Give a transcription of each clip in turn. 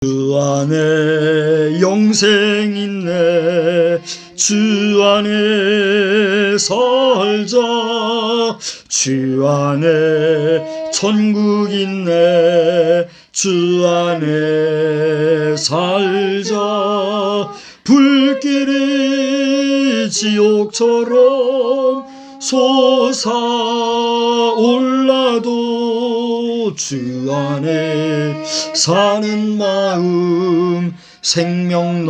주 안에 영생 있네. 주 안에 살자. 주 안에 천국 있네. 주 안에 살자. 불길이 지옥처럼 솟아올라도 주 안에 사는 마음 생명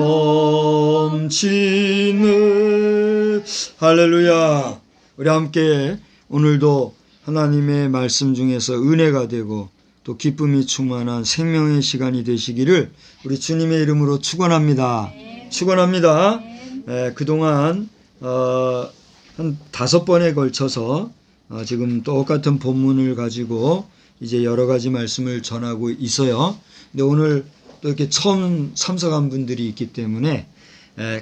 넘치네. 할렐루야. 우리 함께 오늘도 하나님의 말씀 중에서 은혜가 되고 또 기쁨이 충만한 생명의 시간이 되시기를 우리 주님의 이름으로 축원합니다. 축원합니다. 그동안 한 5번에 걸쳐서 지금 똑같은 본문을 가지고 이제 여러 가지 말씀을 전하고 있어요. 근데 오늘 또 이렇게 처음 참석한 분들이 있기 때문에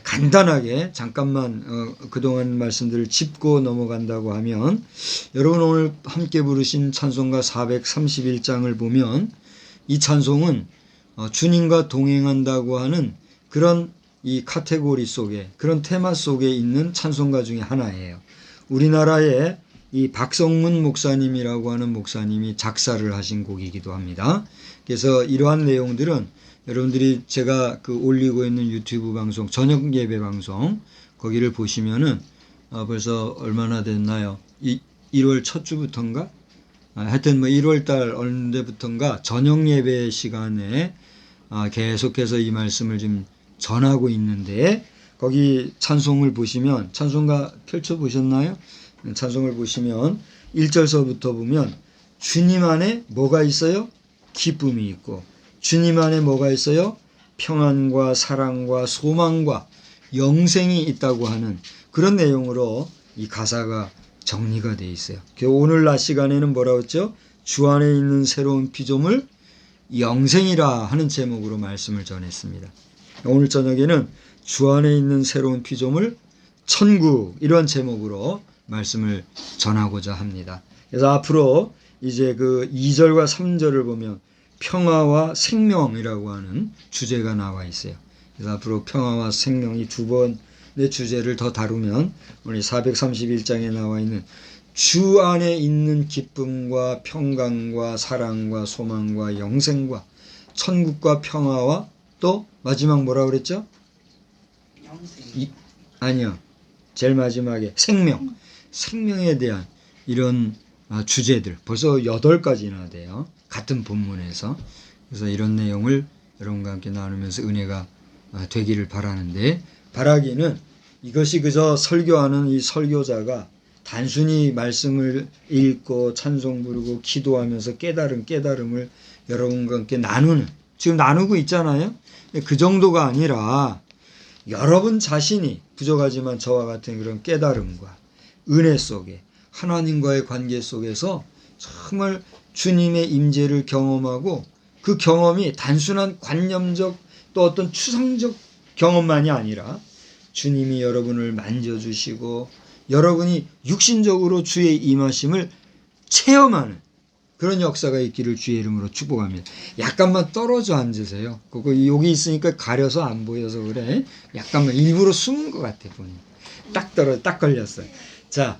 간단하게 잠깐만 그동안 말씀들을 짚고 넘어간다고 하면, 여러분 오늘 함께 부르신 찬송가 431장을 보면 이 찬송은 주님과 동행한다고 하는 그런 이 카테고리 속에, 그런 테마 속에 있는 찬송가 중에 하나예요. 우리나라에 이 박성문 목사님이라고 하는 목사님이 작사를 하신 곡이기도 합니다. 그래서 이러한 내용들은 여러분들이 제가 올리고 있는 유튜브 방송, 저녁 예배 방송, 거기를 보시면은 벌써 얼마나 됐나요? 1월 첫 주부터인가? 하여튼 1월 달 어느 때부터인가 저녁 예배 시간에 계속해서 이 말씀을 좀 전하고 있는데, 거기 찬송을 보시면, 찬송가 펼쳐보셨나요? 찬송을 보시면 1절서부터 보면 주님 안에 뭐가 있어요? 기쁨이 있고, 주님 안에 뭐가 있어요? 평안과 사랑과 소망과 영생이 있다고 하는 그런 내용으로 이 가사가 정리가 되어 있어요. 오늘 낮 시간에는 뭐라고 했죠? 주 안에 있는 새로운 피조물 영생이라 하는 제목으로 말씀을 전했습니다. 오늘 저녁에는 주 안에 있는 새로운 피조물 천국, 이런 제목으로 말씀을 전하고자 합니다. 그래서 앞으로 이제 2절과 3절을 보면 평화와 생명이라고 하는 주제가 나와 있어요. 그래서 앞으로 평화와 생명, 이 두 번의 주제를 더 다루면 우리 431장에 나와 있는 주 안에 있는 기쁨과 평강과 사랑과 소망과 영생과 천국과 평화와 또 마지막 뭐라고 그랬죠? 아니요. 제일 마지막에 생명에 대한 이런 주제들, 벌써 8가지나 돼요. 같은 본문에서. 그래서 이런 내용을 여러분과 함께 나누면서 은혜가 되기를 바라는데, 바라기는 이것이 그저 설교하는 이 설교자가 단순히 말씀을 읽고 찬송 부르고 기도하면서 깨달음을 여러분과 함께 지금 나누고 있잖아요. 그 정도가 아니라 여러분 자신이 부족하지만 저와 같은 그런 깨달음과 은혜 속에, 하나님과의 관계 속에서 정말 주님의 임재를 경험하고, 그 경험이 단순한 관념적 또 어떤 추상적 경험만이 아니라 주님이 여러분을 만져주시고 여러분이 육신적으로 주의 임하심을 체험하는 그런 역사가 있기를 주의 이름으로 축복합니다. 약간만 떨어져 앉으세요. 여기 있으니까 가려서 안 보여서 그래. 약간만 일부러 숨은 것 같아 보니. 딱 걸렸어요. 자,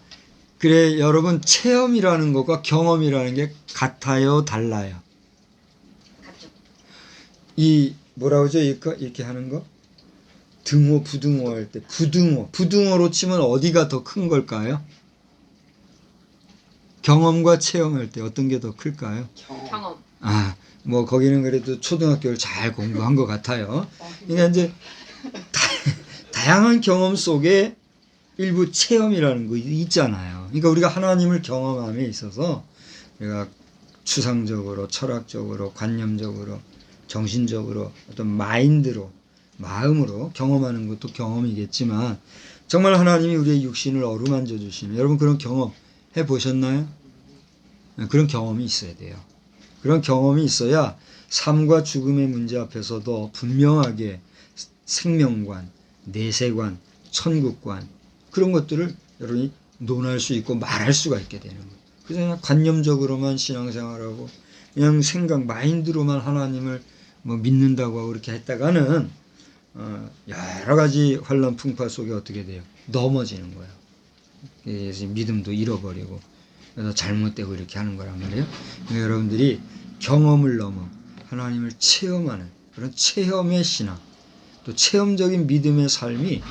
그래 여러분, 체험이라는 것과 경험이라는 게 같아요, 달라요? 같죠. 이 뭐라고 하죠? 이렇게 하는 거? 등호, 부등호 할 때 부등호로 치면 어디가 더 큰 걸까요? 경험과 체험할 때 어떤 게 더 클까요? 경험. 거기는 그래도 초등학교를 잘 공부한 것 같아요. 그러니까 이제 다양한 경험 속에 일부 체험이라는 거 있잖아요. 그러니까 우리가 하나님을 경험함에 있어서 우리가 추상적으로, 철학적으로, 관념적으로, 정신적으로, 어떤 마음으로 경험하는 것도 경험이겠지만, 정말 하나님이 우리의 육신을 어루만져 주시면, 여러분 그런 경험 해보셨나요? 그런 경험이 있어야 돼요. 그런 경험이 있어야 삶과 죽음의 문제 앞에서도 분명하게 생명관, 내세관, 천국관, 그런 것들을 여러분이 논할 수 있고 말할 수가 있게 되는 거예요. 그래서 그냥 관념적으로만 신앙생활하고 그냥 마인드로만 하나님을 뭐 믿는다고 하고 그렇게 했다가는 여러 가지 환란 풍파 속에 어떻게 돼요? 넘어지는 거예요. 그래서 믿음도 잃어버리고 그래서 잘못되고 이렇게 하는 거란 말이에요. 그러니까 여러분들이 경험을 넘어 하나님을 체험하는 그런 체험의 신앙, 또 체험적인 믿음의 삶이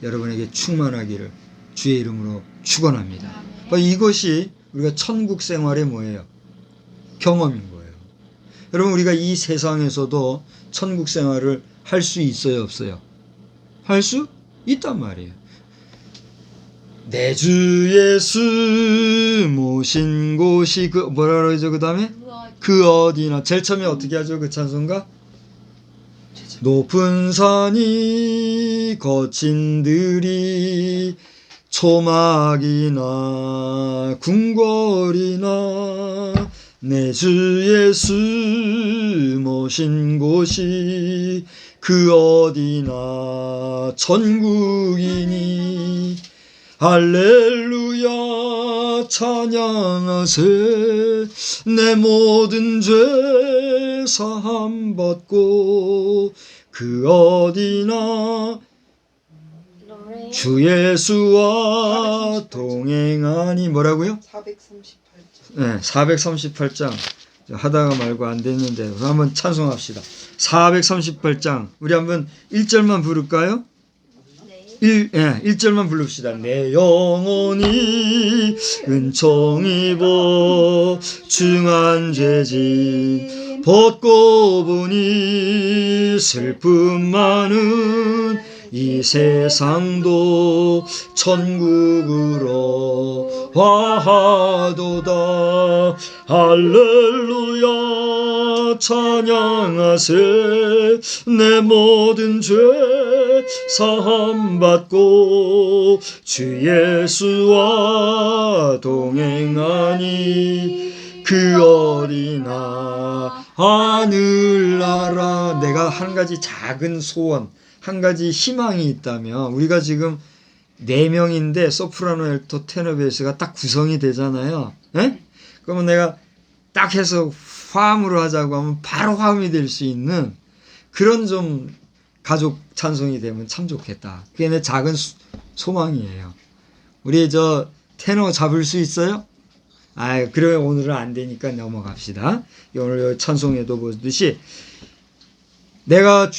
여러분에게 충만하기를 주의 이름으로 축원합니다. 이것이 우리가 천국 생활의 뭐예요? 경험인 거예요. 여러분, 우리가 이 세상에서도 천국 생활을 할 수 있어요, 없어요? 할 수 있단 말이에요. 내 주 예수 모신 곳이 뭐라 그러죠? 그 다음에 그 어디나. 제일 처음에 어떻게 하죠? 그 찬송가? 높은 산이 거친 들이 초막이나 궁궐이나 내 주 예수 모신 곳이 그 어디나 천국이니 할렐루야 찬양하세 내 모든 죄 사함 받고 그 어디나 주 예수와 동행하니. 뭐라고요? 438장. 네, 438장 하다가 말고 안 됐는데 한번 찬송합시다. 438장 우리 한번 1절만 부를까요? 1절만 부릅시다. 내 영혼이 은총 입어 중한 죄짐 벗고 보니 슬픔 많은 이 세상도 천국으로 화하도다. 할렐루야 찬양하세 내 모든 죄 사함 받고 주 예수와 동행하니 그 어리나 하늘나라. 내가 한 가지 작은 소원, 한 가지 희망이 있다면, 우리가 지금 4명인데 소프라노, 엘토, 테너, 베이스가 딱 구성이 되잖아요. 에? 그러면 내가 딱 해서 화음으로 하자고 하면 바로 화음이 될 수 있는 그런 좀 가족 찬송이 되면 참 좋겠다. 그게 내 작은 소망이에요. 우리 저 테너 잡을 수 있어요? 그래 오늘은 안 되니까 넘어갑시다. 오늘 찬송에도 보듯이 내가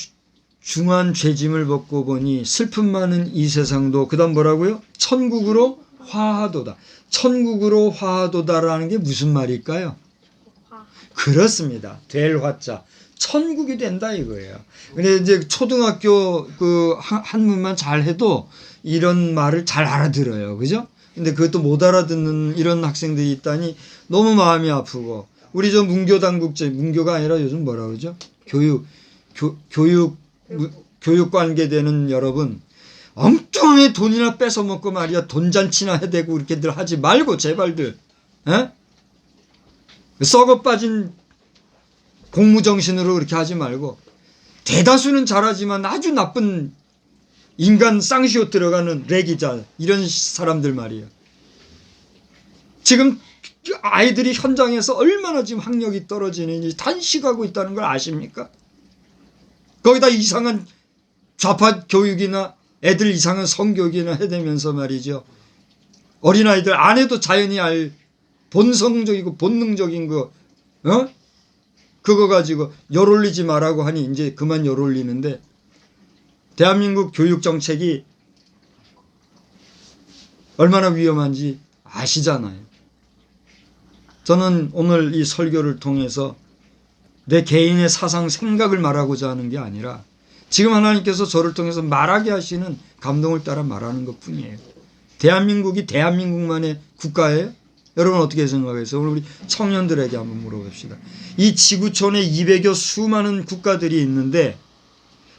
중한 죄짐을 벗고 보니 슬픔 많은 이 세상도, 그 다음 뭐라고요? 천국으로 화하도다. 천국으로 화하도다라는 게 무슨 말일까요? 그렇습니다. 될 화자. 천국이 된다 이거예요. 근데 이제 초등학교 그 한문만 잘 해도 이런 말을 잘 알아들어요. 그죠? 근데 그것도 못 알아듣는 이런 학생들이 있다니 너무 마음이 아프고, 우리 저 문교 당국제, 문교가 아니라 요즘 뭐라 그러죠? 교육 관계되는 여러분, 엉뚱하게 돈이나 뺏어 먹고 말이야 돈잔치나 해대고 이렇게들 하지 말고 제발들, 에? 썩어 빠진 공무정신으로 그렇게 하지 말고, 대다수는 잘하지만 아주 나쁜 인간 쌍시옷 들어가는 레기자 이런 사람들 말이에요. 지금 아이들이 현장에서 얼마나 지금 학력이 떨어지는지 단식하고 있다는 걸 아십니까? 거기다 이상한 좌파 교육이나 애들 이상한 성교육이나 해대면서 말이죠. 어린아이들 안 해도 자연히 알 본성적이고 본능적인 거, 그거 가지고 열 올리지 말라고 하니 이제 그만 열 올리는데, 대한민국 교육 정책이 얼마나 위험한지 아시잖아요. 저는 오늘 이 설교를 통해서 내 개인의 사상 생각을 말하고자 하는 게 아니라 지금 하나님께서 저를 통해서 말하게 하시는 감동을 따라 말하는 것 뿐이에요. 대한민국이 대한민국만의 국가예요? 여러분 어떻게 생각하세요? 오늘 우리 청년들에게 한번 물어봅시다. 이 지구촌에 200여 수많은 국가들이 있는데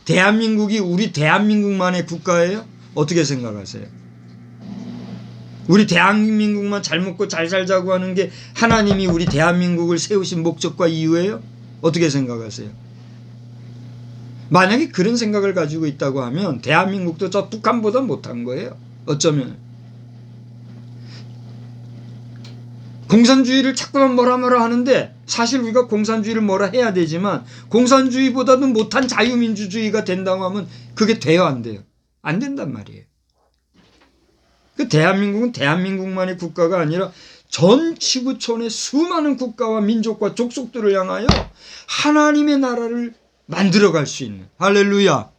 대한민국이 우리 대한민국만의 국가예요? 어떻게 생각하세요? 우리 대한민국만 잘 먹고 잘 살자고 하는 게 하나님이 우리 대한민국을 세우신 목적과 이유예요? 어떻게 생각하세요? 만약에 그런 생각을 가지고 있다고 하면 대한민국도 저 북한보다 못한 거예요. 어쩌면 공산주의를 자꾸만 뭐라 하는데 사실 우리가 공산주의를 뭐라 해야 되지만 공산주의보다는 못한 자유민주주의가 된다고 하면 그게 돼요, 안 돼요? 안 된단 말이에요. 그 대한민국은 대한민국만의 국가가 아니라 전 지구촌의 수많은 국가와 민족과 족속들을 향하여 하나님의 나라를 만들어갈 수 있는, 할렐루야.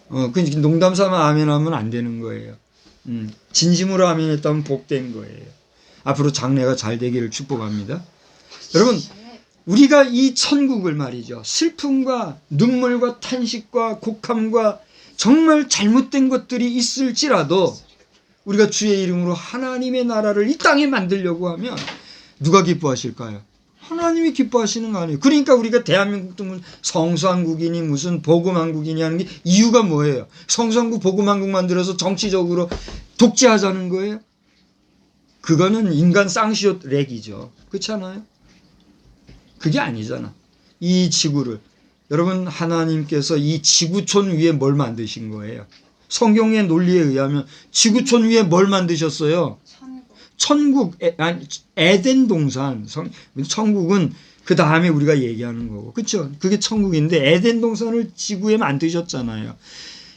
그러니까 농담 삼아 아멘하면 안 되는 거예요. 진심으로 아멘했다면 복된 거예요. 앞으로 장래가 잘 되기를 축복합니다. 여러분, 우리가 이 천국을 말이죠, 슬픔과 눈물과 탄식과 곡함과 정말 잘못된 것들이 있을지라도 우리가 주의 이름으로 하나님의 나라를 이 땅에 만들려고 하면 누가 기뻐하실까요? 하나님이 기뻐하시는 거 아니에요. 그러니까 우리가 대한민국도 성수한국이니 무슨 복음한국이니 하는 게 이유가 뭐예요? 성수한국 복음한국 만들어서 정치적으로 독재하자는 거예요? 그거는 인간 쌍시옷 렉이죠. 그렇지 않아요? 그게 아니잖아. 이 지구를, 여러분, 하나님께서 이 지구촌 위에 뭘 만드신 거예요? 성경의 논리에 의하면 지구촌 위에 뭘 만드셨어요? 천국, 에덴 동산. 천국은 그 다음에 우리가 얘기하는 거고, 그렇죠? 그게 천국인데 에덴 동산을 지구에 만드셨잖아요.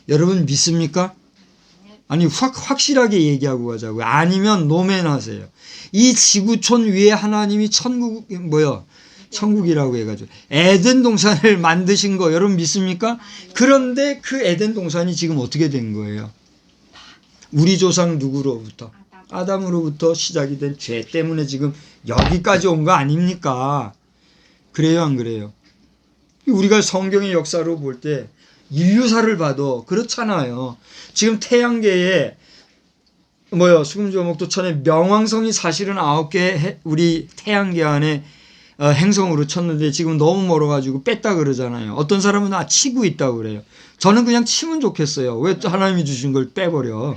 여러분 믿습니까? 아니, 확실하게 얘기하고 가자고요. 아니면 노맨하세요. 이 지구촌 위에 하나님이 천국이라고 해가지고 에덴 동산을 만드신 거 여러분 믿습니까? 그런데 그 에덴 동산이 지금 어떻게 된 거예요? 우리 조상 누구로부터? 아담으로부터 시작이 된 죄 때문에 지금 여기까지 온 거 아닙니까? 그래요, 안 그래요? 우리가 성경의 역사로 볼 때 인류사를 봐도 그렇잖아요. 지금 태양계에 수금조목도천에 명왕성이 사실은 9개 우리 태양계 안에 행성으로 쳤는데 지금 너무 멀어가지고 뺐다 그러잖아요. 어떤 사람은 치고 있다고 그래요. 저는 그냥 치면 좋겠어요. 왜 또 하나님이 주신 걸 빼버려?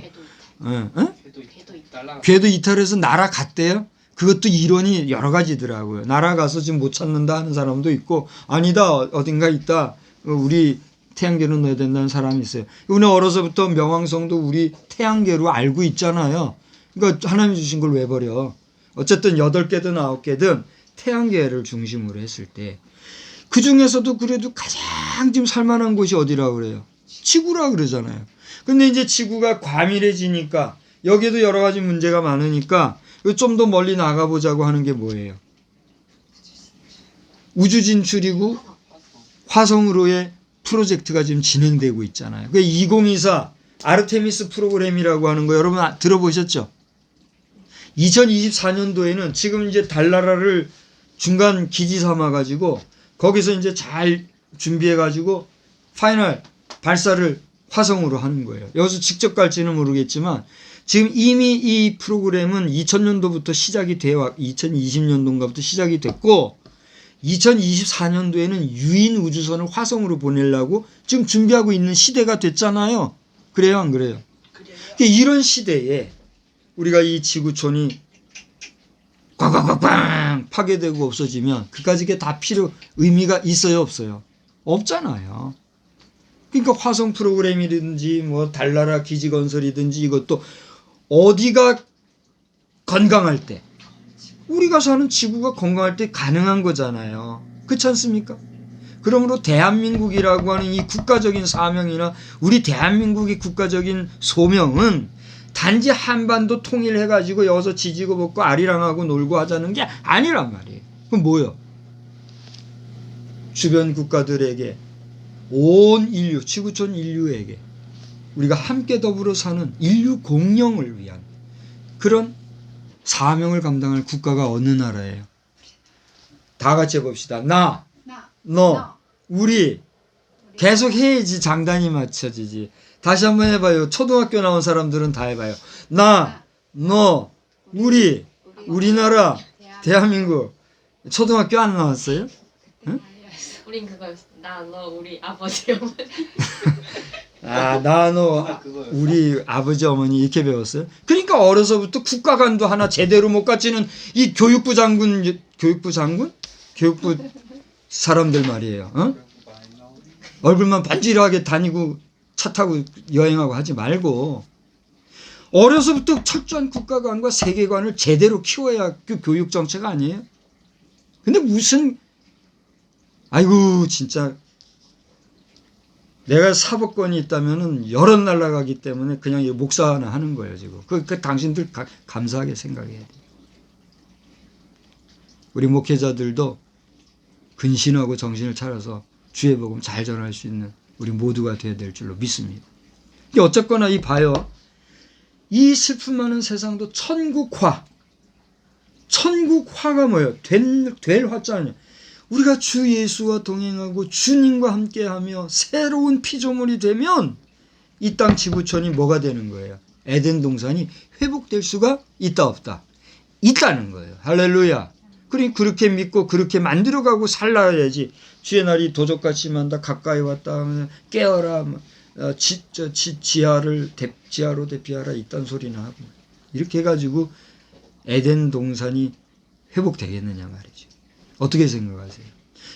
궤도 이탈해서 날아갔대요. 그것도 이론이 여러 가지더라고요. 날아가서 지금 못 찾는다 하는 사람도 있고, 아니다, 어딘가 있다, 우리 태양계로 넣어야 된다는 사람이 있어요. 오늘 어려서부터 명왕성도 우리 태양계로 알고 있잖아요. 그러니까 하나님이 주신 걸 왜 버려? 어쨌든 8개든 9개든 태양계를 중심으로 했을 때 그 중에서도 그래도 가장 지금 살만한 곳이 어디라고 그래요? 지구라 그러잖아요. 근데 이제 지구가 과밀해지니까 여기에도 여러 가지 문제가 많으니까 좀 더 멀리 나가보자고 하는 게 뭐예요? 우주 진출이고 화성으로의 프로젝트가 지금 진행되고 있잖아요. 그 2024 아르테미스 프로그램이라고 하는 거 여러분 들어보셨죠? 2024년도에는 지금 이제 달나라를 중간 기지 삼아 가지고 거기서 이제 잘 준비해 가지고 파이널 발사를 화성으로 하는 거예요. 여기서 직접 갈지는 모르겠지만 지금 이미 이 프로그램은 2000년도부터 시작이 되어 2020년도인가부터 시작이 됐고 2024년도에는 유인 우주선을 화성으로 보내려고 지금 준비하고 있는 시대가 됐잖아요. 그래요, 안 그래요? 이런 시대에 우리가 이 지구촌이 꽝꽝꽝꽝 파괴되고 없어지면 그까지 게 다 의미가 있어요, 없어요? 없잖아요. 그러니까 화성 프로그램이든지 뭐 달나라 기지 건설이든지 이것도 어디가 건강할 때, 우리가 사는 지구가 건강할 때 가능한 거잖아요. 그렇지 않습니까? 그러므로 대한민국이라고 하는 이 국가적인 사명이나 우리 대한민국의 국가적인 소명은 단지 한반도 통일해가지고 여기서 지지고 볶고 아리랑하고 놀고 하자는 게 아니란 말이에요. 그럼 뭐요? 주변 국가들에게 온 인류, 지구촌 인류에게 우리가 함께 더불어 사는 인류 공영을 위한 그런 사명을 감당할 국가가 어느 나라예요? 다 같이 해봅시다. 나, 너, 우리. 계속 해야지 장단이 맞춰지지. 다시 한번 해봐요. 초등학교 나온 사람들은 다 해봐요. 나, 너, 우리, 우리나라, 대한민국. 초등학교 안 나왔어요? 응? 우린 그거였어. 나, 너, 우리 아버지, 어머니. 나, 너, 우리 아버지, 어머니 이렇게 배웠어요? 그러니까 어려서부터 국가관도 하나 제대로 못 갖추는 이 교육부 사람들 말이에요. 어? 얼굴만 반지하게 다니고 차 타고 여행하고 하지 말고 어려서부터 철저한 국가관과 세계관을 제대로 키워야 그 교육 정책 아니에요? 근데 무슨 아이고 진짜 내가 사법권이 있다면은 여럿 날아가기 때문에 그냥 목사 하나 하는 거예요 지금. 그 당신들 감사하게 생각해야 돼요. 우리 목회자들도 근신하고 정신을 차려서 주의 복음 잘 전할 수 있는 우리 모두가 되어야 될 줄로 믿습니다. 어쨌거나 이 봐요. 이 슬픔 많은 세상도 천국화가 뭐예요? 될 화자 아니에요. 우리가 주 예수와 동행하고 주님과 함께하며 새로운 피조물이 되면 이 땅 지구촌이 뭐가 되는 거예요? 에덴 동산이 회복될 수가 있다 없다? 있다는 거예요. 할렐루야. 그러니 그렇게 믿고 그렇게 만들어가고 살아야지. 주의 날이 도적같이 만다 가까이 왔다 하면 깨어라 지하로 대피하라 이딴 소리나 하고 이렇게 해가지고 에덴 동산이 회복되겠느냐 말이죠. 어떻게 생각하세요?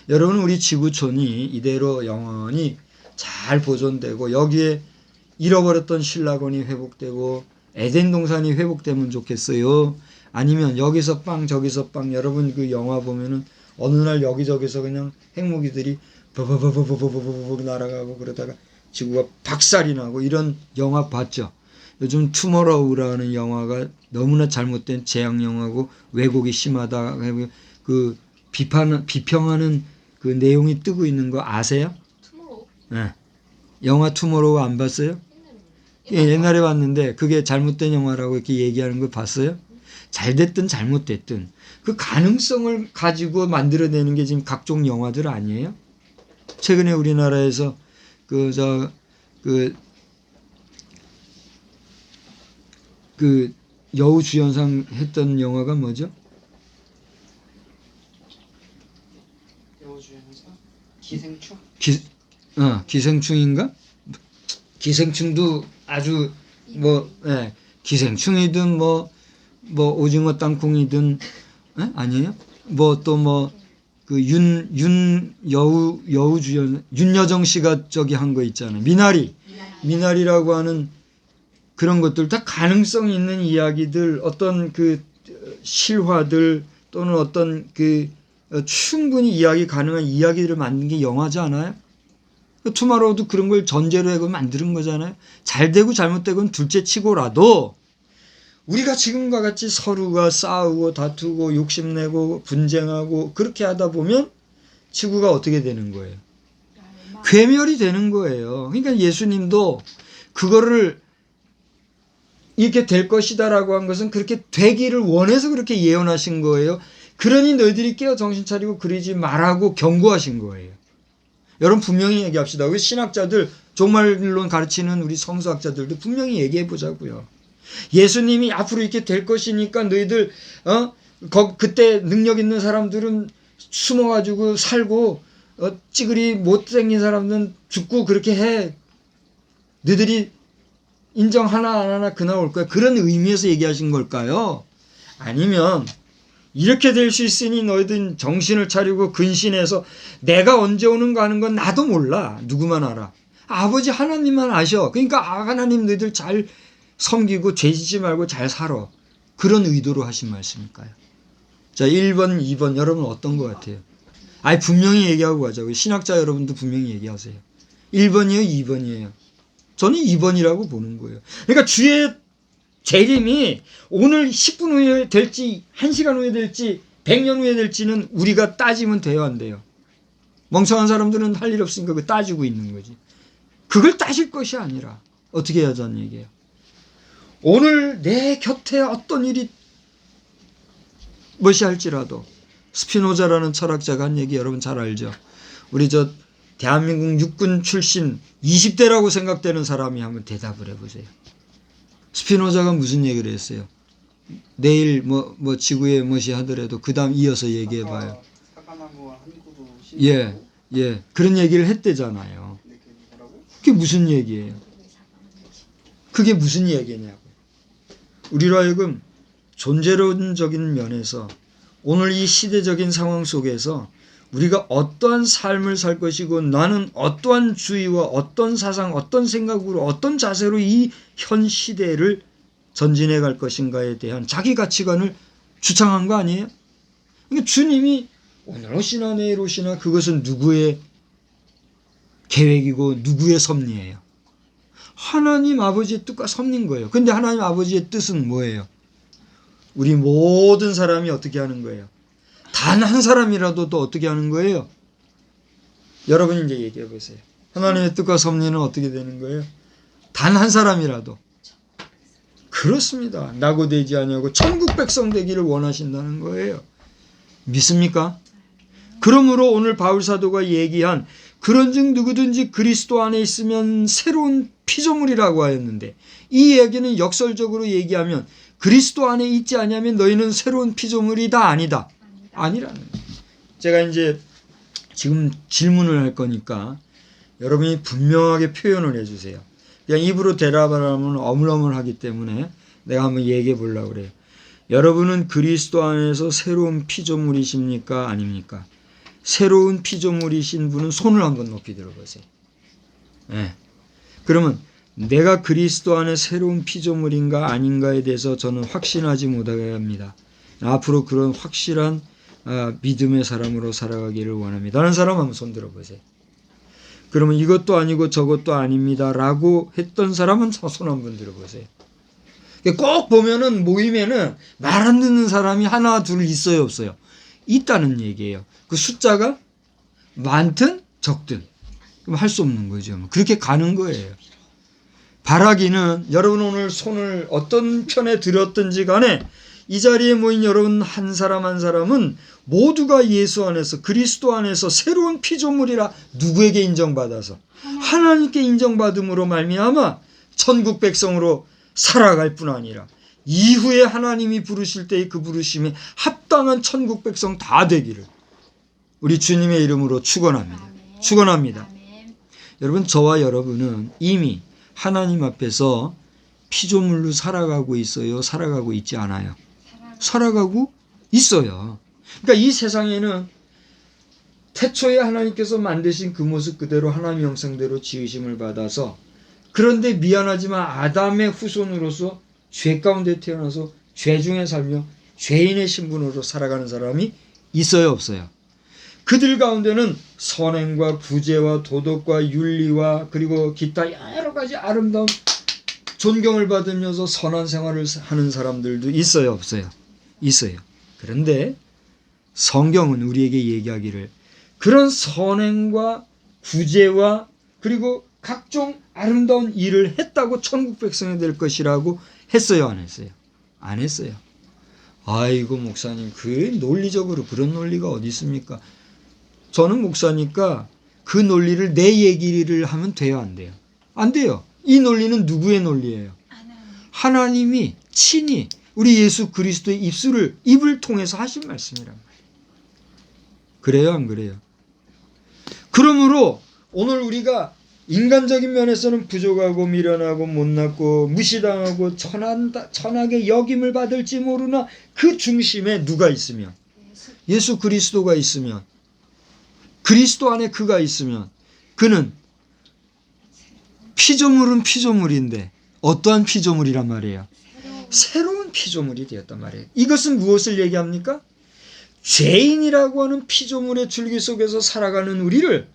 여러분 우리 지구촌이 이대로 영원히 잘 보존되고 여기에 잃어버렸던 신라곤이 회복되고 에덴 동산이 회복되면 좋겠어요? 아니면 여기서 빵 저기서 빵 여러분 그 영화 보면은 어느 날 여기저기서 그냥 핵무기들이 버버버버버버버버 날아가고 그러다가 지구가 박살이 나고 이런 영화 봤죠? 요즘 투모로우라는 영화가 너무나 잘못된 재앙 영화고 왜곡이 심하다 그 비평하는 그 내용이 뜨고 있는 거 아세요? 투모로우? 네. 영화 투모로우 안 봤어요? 옛날에 봤는데 그게 잘못된 영화라고 이렇게 얘기하는 거 봤어요? 잘 됐든 잘못됐든 그 가능성을 가지고 만들어내는 게 지금 각종 영화들 아니에요? 최근에 우리나라에서 그 여우주연상 했던 영화가 뭐죠? 여우주연상? 기생충? 기생충인가? 기생충도 아주 기생충이든 뭐 오징어 땅콩이든 아니에요? 그 여우주연 윤여정 씨가 저기 한 거 있잖아요. 미나리라고 하는 그런 것들 다 가능성 있는 이야기들 어떤 그 실화들 또는 어떤 그 충분히 이야기 가능한 이야기들을 만든 게 영화지 않아요? 투마로우도 그런 걸 전제로 해서 만드는 거잖아요. 잘 되고 잘못되고는 둘째 치고라도 우리가 지금과 같이 서로가 싸우고 다투고 욕심내고 분쟁하고 그렇게 하다 보면 지구가 어떻게 되는 거예요? 괴멸이 되는 거예요. 그러니까 예수님도 그거를 이렇게 될 것이다라고 한 것은 그렇게 되기를 원해서 그렇게 예언하신 거예요. 그러니 너희들이 깨어 정신 차리고 그러지 말라고 경고하신 거예요. 여러분 분명히 얘기합시다. 우리 신학자들 종말론 가르치는 우리 성서학자들도 분명히 얘기해 보자고요. 예수님이 앞으로 이렇게 될 것이니까 너희들 그때 능력 있는 사람들은 숨어가지고 살고 찌그리 못생긴 사람들은 죽고 그렇게 해. 너희들이 인정하나 안 하나 그날 올 거야. 그런 의미에서 얘기하신 걸까요? 아니면 이렇게 될 수 있으니 너희들 정신을 차리고 근신해서 내가 언제 오는가 하는 건 나도 몰라. 누구만 알아. 아버지 하나님만 아셔. 그러니까 하나님 너희들 잘 섬기고 죄 짓지 말고 잘 살아. 그런 의도로 하신 말씀일까요? 자, 1번, 2번 여러분 어떤 것 같아요? 분명히 얘기하고 가자고요. 신학자 여러분도 분명히 얘기하세요. 1번이에요? 2번이에요? 저는 2번이라고 보는 거예요. 그러니까 주의 재림이 오늘 10분 후에 될지 1시간 후에 될지 100년 후에 될지는 우리가 따지면 돼요 안 돼요? 멍청한 사람들은 할 일 없으니까 그 따지고 있는 거지. 그걸 따질 것이 아니라 어떻게 해야 하자는 얘기예요. 오늘 내 곁에 어떤 일이 무엇이 할지라도 스피노자라는 철학자가 한 얘기 여러분 잘 알죠. 우리 대한민국 육군 출신 20대라고 생각되는 사람이 한번 대답을 해보세요. 스피노자가 무슨 얘기를 했어요? 내일 지구에 무엇이 하더라도 그 다음 이어서 얘기해봐요. 사과나무와 한 그루 예. 그런 얘기를 했대잖아요. 그게 무슨 얘기예요? 그게 무슨 얘기냐고. 우리로 하여금 존재론적인 면에서 오늘 이 시대적인 상황 속에서 우리가 어떠한 삶을 살 것이고 나는 어떠한 주의와 어떤 사상, 어떤 생각으로 어떤 자세로 이 현 시대를 전진해 갈 것인가에 대한 자기 가치관을 주창한 거 아니에요? 그러니까 주님이 오늘 오시나 내일 오시나 그것은 누구의 계획이고 누구의 섭리예요? 하나님 아버지의 뜻과 섭리인 거예요. 근데 하나님 아버지의 뜻은 뭐예요? 우리 모든 사람이 어떻게 하는 거예요? 단 한 사람이라도 또 어떻게 하는 거예요? 여러분이 이제 얘기해 보세요. 하나님의 뜻과 섭리는 어떻게 되는 거예요? 단 한 사람이라도. 그렇습니다. 낙오되지 아니하고 천국 백성 되기를 원하신다는 거예요. 믿습니까? 그러므로 오늘 바울 사도가 얘기한 그런즉 누구든지 그리스도 안에 있으면 새로운 피조물이라고 하였는데, 이 이야기는 역설적으로 얘기하면 그리스도 안에 있지 않으면 너희는 새로운 피조물이다 아니다? 아니라는 거예요. 제가 이제 지금 질문을 할 거니까 여러분이 분명하게 표현을 해주세요. 그냥 입으로 대답을 하면 어물어물하기 때문에 내가 한번 얘기해 보려고 그래요. 여러분은 그리스도 안에서 새로운 피조물이십니까? 아닙니까? 새로운 피조물이신 분은 손을 한번 높이 들어보세요. 네. 그러면 내가 그리스도 안에 새로운 피조물인가 아닌가에 대해서 저는 확신하지 못하게 합니다. 앞으로 그런 확실한 믿음의 사람으로 살아가기를 원합니다. 다른 사람 한번 손 들어보세요. 그러면 이것도 아니고 저것도 아닙니다 라고 했던 사람은 손 한번 들어보세요. 꼭 보면은 모임에는 말 안 듣는 사람이 하나 둘 있어요 없어요? 있다는 얘기예요. 그 숫자가 많든 적든 그럼 할 수 없는 거죠. 그렇게 가는 거예요. 바라기는 여러분 오늘 손을 어떤 편에 들었든지 간에 이 자리에 모인 여러분 한 사람 한 사람은 모두가 예수 안에서 그리스도 안에서 새로운 피조물이라 누구에게 인정받아서 하나님께 인정받음으로 말미암아 천국 백성으로 살아갈 뿐 아니라 이후에 하나님이 부르실 때의 그 부르심에 합당한 천국 백성 다 되기를 우리 주님의 이름으로 축원합니다. 축원합니다. 여러분 저와 여러분은 이미 하나님 앞에서 피조물로 살아가고 있어요? 살아가고 있지 않아요? 살아가고 있어요. 그러니까 이 세상에는 태초에 하나님께서 만드신 그 모습 그대로 하나님 형상대로 지으심을 받아서 그런데 미안하지만 아담의 후손으로서 죄 가운데 태어나서 죄 중에 살며 죄인의 신분으로 살아가는 사람이 있어요 없어요? 그들 가운데는 선행과 구제와 도덕과 윤리와 그리고 기타 여러 가지 아름다운 존경을 받으면서 선한 생활을 하는 사람들도 있어요 없어요? 있어요. 그런데 성경은 우리에게 얘기하기를 그런 선행과 구제와 그리고 각종 아름다운 일을 했다고 천국 백성이 될 것이라고 했어요 안 했어요? 안 했어요. 아이고 목사님 그 논리적으로 그런 논리가 어디 있습니까? 저는 목사니까 그 논리를 내 얘기를 하면 돼요 안 돼요? 안 돼요. 이 논리는 누구의 논리예요? 하나님이 친히 우리 예수 그리스도의 입을 통해서 하신 말씀이란 말이에요. 그래요 안 그래요? 그러므로 오늘 우리가 인간적인 면에서는 부족하고 미련하고 못났고 무시당하고 천하게 여김을 받을지 모르나 그 중심에 누가 있으면 예수 그리스도가 있으면 그리스도 안에 그가 있으면 그는 피조물은 피조물인데 어떠한 피조물이란 말이에요? 새로운 피조물이 되었단 말이에요. 이것은 무엇을 얘기합니까? 죄인이라고 하는 피조물의 줄기 속에서 살아가는 우리를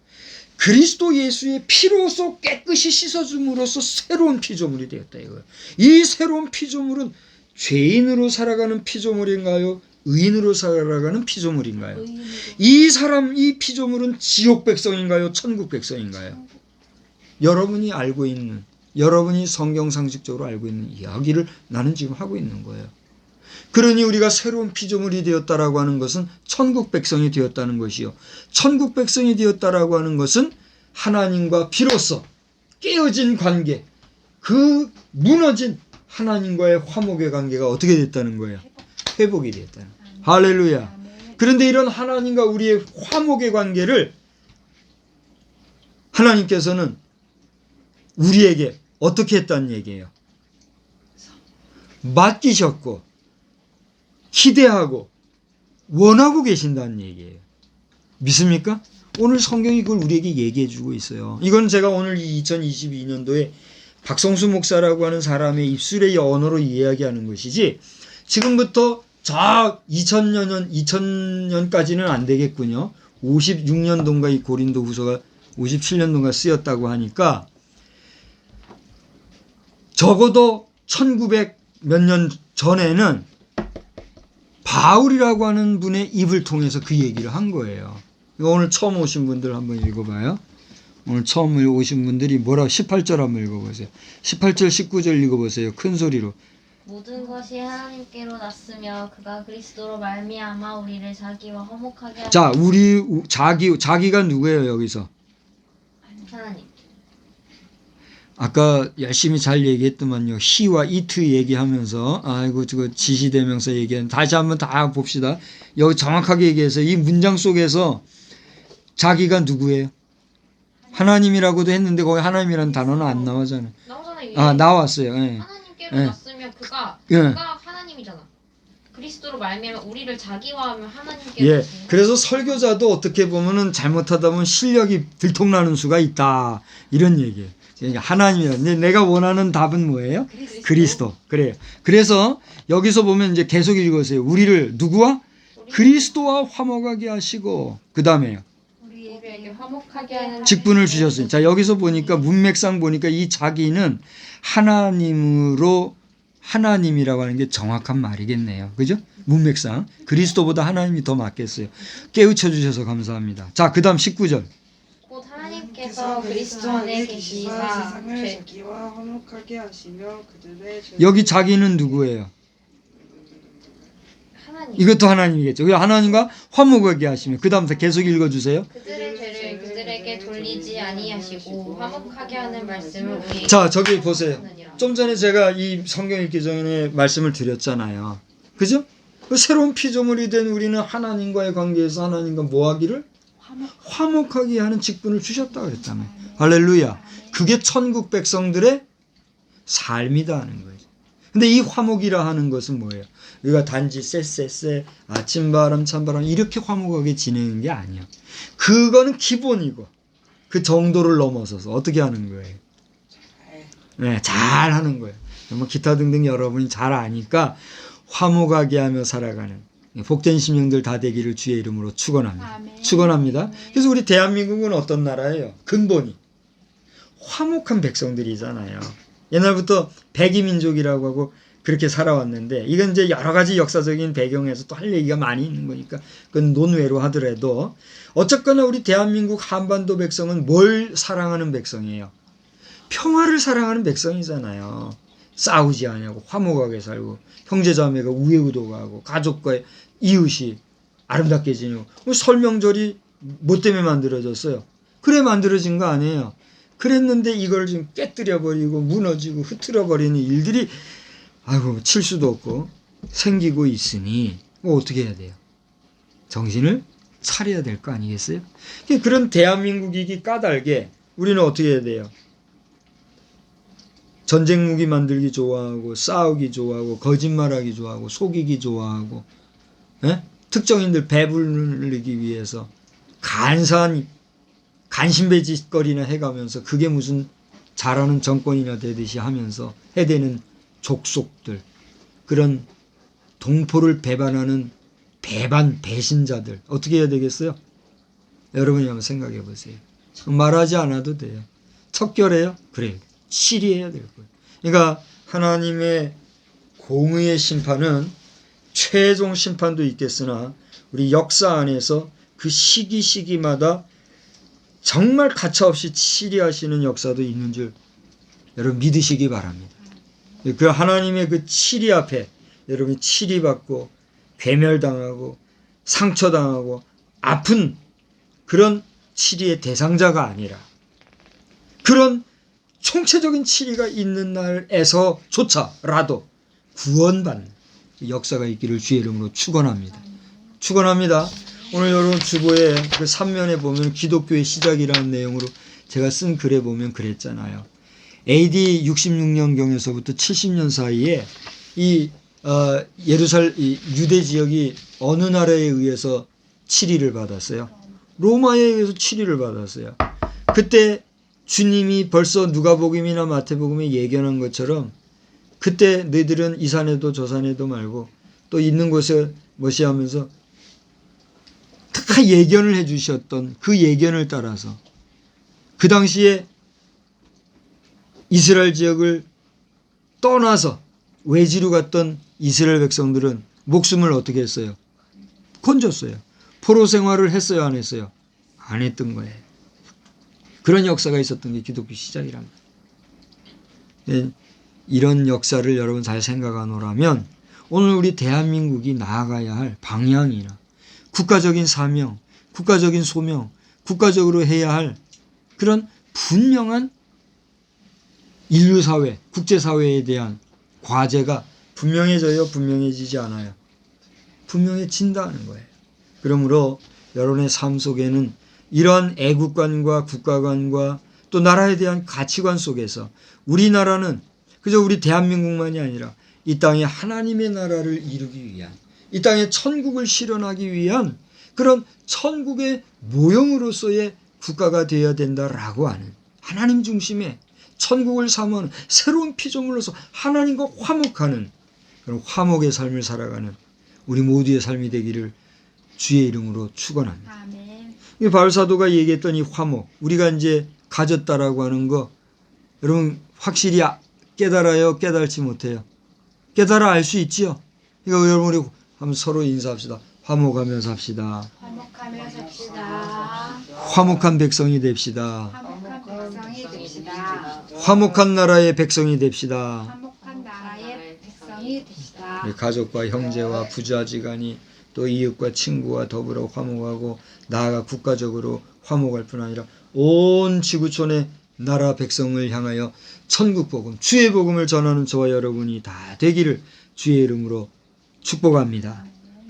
그리스도 예수의 피로서 깨끗이 씻어줌으로써 새로운 피조물이 되었다 이거예요. 이 새로운 피조물은 죄인으로 살아가는 피조물인가요? 의인으로 살아가는 피조물인가요? 이 피조물은 지옥 백성인가요? 천국 백성인가요? 여러분이 알고 있는 여러분이 성경 상식적으로 알고 있는 이야기를 나는 지금 하고 있는 거예요. 그러니 우리가 새로운 피조물이 되었다라고 하는 것은 천국 백성이 되었다는 것이요. 천국 백성이 되었다라고 하는 것은 하나님과 비로소 깨어진 관계, 그 무너진 하나님과의 화목의 관계가 어떻게 됐다는 거예요? 회복이 됐다는 거예요. 할렐루야. 그런데 이런 하나님과 우리의 화목의 관계를 하나님께서는 우리에게 어떻게 했다는 얘기예요? 맡기셨고 기대하고 원하고 계신다는 얘기예요. 믿습니까? 오늘 성경이 그걸 우리에게 얘기해 주고 있어요. 이건 제가 오늘 2022년도에 박성수 목사라고 하는 사람의 입술의 언어로 이야기하는 것이지 지금부터 저 2000년까지는 안 되겠군요. 56년도인가 이 고린도 후서가 57년도인가 쓰였다고 하니까 적어도 1900 몇 년 전에는 바울이라고 하는 분의 입을 통해서 그 얘기를 한 거예요. 이거 오늘 처음 오신 분들 한번 읽어봐요. 오늘 처음 오신 분들이 뭐라고 18절 한번 읽어보세요. 18절 19절 읽어보세요. 큰 소리로. 모든 것이 하나님께로 났으며 그가 그리스도로 말미암아 우리를 자기와 화목하게 자, 자기가 누구예요 여기서? 하나님. 아까 열심히 잘 얘기했더만요. he와 it 얘기하면서 아이고 저거 지시대명사 얘기하는 다시 한번 다 봅시다. 여기 정확하게 얘기해서 이 문장 속에서 자기가 누구예요? 하나님이라고도 했는데 거기 하나님이라는 단어는 안 나오잖아요. 나오잖아요. 아 나왔어요. 예. 하나님께로 예. 났으면 그가 예. 하나님이잖아. 그리스도로 말미암아 우리를 자기화하면 하나님께로 예. 났으면 그래서 설교자도 어떻게 보면은 잘못하다 보면 실력이 들통나는 수가 있다. 이런 얘기예요. 그러니까 하나님이란 내가 원하는 답은 뭐예요? 그리스도. 그래요. 그래서 여기서 보면 이제 계속 읽으세요. 우리를 누구와? 그리스도와 화목하게 하시고 그다음에요. 우리에게 화목하게 하는 직분을 주셨어요. 자, 여기서 보니까 문맥상 보니까 이 자기는 하나님이라고 하는 게 정확한 말이겠네요. 그죠? 문맥상. 그리스도보다 하나님이 더 맞겠어요. 깨우쳐 주셔서 감사합니다. 자, 그다음 19절. 곧 하나님께서 그리스도 안에 계시사 세상을 자기와 화목하게 하시며 그들의 여기 자기는 누구예요? 하나님 이것도 하나님이겠죠. 하나님과 화목하게 하시며 그다음부터 계속 읽어주세요. 그들의 죄를 그들에게 돌리지 아니하시고 화목하게 하는 말씀을 우리에게 자, 저기 보세요. 하느니라. 좀 전에 제가 이 성경 읽기 전에 말씀을 드렸잖아요. 그죠? 그 새로운 피조물이 된 우리는 하나님과의 관계에서 하나님과 뭐 하기를? 화목하게 하는 직분을 주셨다 그랬잖아요. 할렐루야. 그게 천국 백성들의 삶이다 하는 거예요. 근데 이 화목이라 하는 것은 뭐예요? 우리가 단지 쎄쎄쎄 아침바람 찬바람 이렇게 화목하게 지내는 게 아니야. 그거는 기본이고 그 정도를 넘어서서 어떻게 하는 거예요? 네, 잘 하는 거예요. 뭐 기타 등등 여러분이 잘 아니까 화목하게 하며 살아가는 복된 심령들 다 되기를 주의 이름으로 축원합니다. 축원합니다. 그래서 우리 대한민국은 어떤 나라예요? 근본이 화목한 백성들이잖아요. 옛날부터 백이민족이라고 하고 그렇게 살아왔는데 이건 이제 여러 가지 역사적인 배경에서 또 할 얘기가 많이 있는 거니까 그건 논외로 하더라도 어쨌거나 우리 대한민국 한반도 백성은 뭘 사랑하는 백성이에요? 평화를 사랑하는 백성이잖아요. 싸우지 않냐고 화목하게 살고 형제자매가 우애우도하고 가족과 이웃이 아름답게 지내고 설명절이 뭐 때문에 만들어졌어요? 그래 만들어진 거 아니에요. 그랬는데 이걸 지금 깨뜨려버리고 무너지고 흐트러버리는 일들이 아이고 칠 수도 없고 생기고 있으니 뭐 어떻게 해야 돼요? 정신을 차려야 될 거 아니겠어요? 그런 대한민국이기 까닭에 우리는 어떻게 해야 돼요? 전쟁 무기 만들기 좋아하고 싸우기 좋아하고 거짓말하기 좋아하고 속이기 좋아하고 특정인들 배불리기 위해서 간사한 간신배짓거리나 해가면서 그게 무슨 잘하는 정권이나 되듯이 하면서 해대는 족속들 그런 동포를 배반하는 배신자들 어떻게 해야 되겠어요? 여러분이 한번 생각해 보세요. 말하지 않아도 돼요. 척결해요? 그래요. 치리해야 될 거예요. 그러니까 하나님의 공의의 심판은 최종 심판도 있겠으나 우리 역사 안에서 그 시기마다 정말 가차없이 치리하시는 역사도 있는 줄 여러분 믿으시기 바랍니다. 그 하나님의 그 치리 앞에 여러분이 치리받고 괴멸당하고 상처당하고 아픈 그런 치리의 대상자가 아니라 그런 총체적인 치리가 있는 날에서조차라도 구원받는 역사가 있기를 주의 이름으로 축원합니다. 축원합니다. 오늘 여러분 주보에 그 3면에 보면 기독교의 시작이라는 내용으로 제가 쓴 글에 보면 그랬잖아요. AD 66년경에서부터 70년 사이에 이 유대 지역이 어느 나라에 의해서 치리를 받았어요? 로마에 의해서 치리를 받았어요. 그때 주님이 벌써 누가복음이나 마태복음에 예견한 것처럼 그때 너희들은 이 산에도 저 산에도 말고 또 있는 곳에 뭐시 하면서 다 예견을 해 주셨던 그 예견을 따라서 그 당시에 이스라엘 지역을 떠나서 외지로 갔던 이스라엘 백성들은 목숨을 어떻게 했어요? 건졌어요. 포로 생활을 했어요, 안 했어요? 안 했던 거예요. 그런 역사가 있었던 게 기독교 시작이랍니다. 이런 역사를 여러분 잘 생각하노라면 오늘 우리 대한민국이 나아가야 할 방향이나 국가적인 사명, 국가적인 소명, 국가적으로 해야 할 그런 분명한 인류사회, 국제사회에 대한 과제가 분명해져요? 분명해지지 않아요? 분명해진다는 거예요. 그러므로 여러분의 삶 속에는 이러한 애국관과 국가관과 또 나라에 대한 가치관 속에서 우리나라는 그저 우리 대한민국만이 아니라 이 땅에 하나님의 나라를 이루기 위한 이 땅에 천국을 실현하기 위한 그런 천국의 모형으로서의 국가가 되어야 된다라고 하는 하나님 중심의 천국을 사모하는 새로운 피조물로서 하나님과 화목하는 그런 화목의 삶을 살아가는 우리 모두의 삶이 되기를 주의 이름으로 축원합니다. 아멘. 이 바울사도가 얘기했던 이 화목, 우리가 이제 가졌다라고 하는 거 여러분 확실히 깨달아요? 깨달지 못해요? 깨달아 알 수 있지요? 이거 여러분 우리 한번 서로 인사합시다. 화목하면서 합시다. 화목하며 삽시다. 화목한 백성이 됩시다. 화목한 백성이 됩시다. 화목한 나라의 백성이 됩시다. 화목한 나라의 백성이 되시다. 우리 가족과 형제와 부자지간이 또 이웃과 친구와 더불어 화목하고 나아가 국가적으로 화목할 뿐 아니라 온 지구촌의 나라 백성을 향하여 천국 복음, 주의 복음을 전하는 저와 여러분이 다 되기를 주의 이름으로 축복합니다.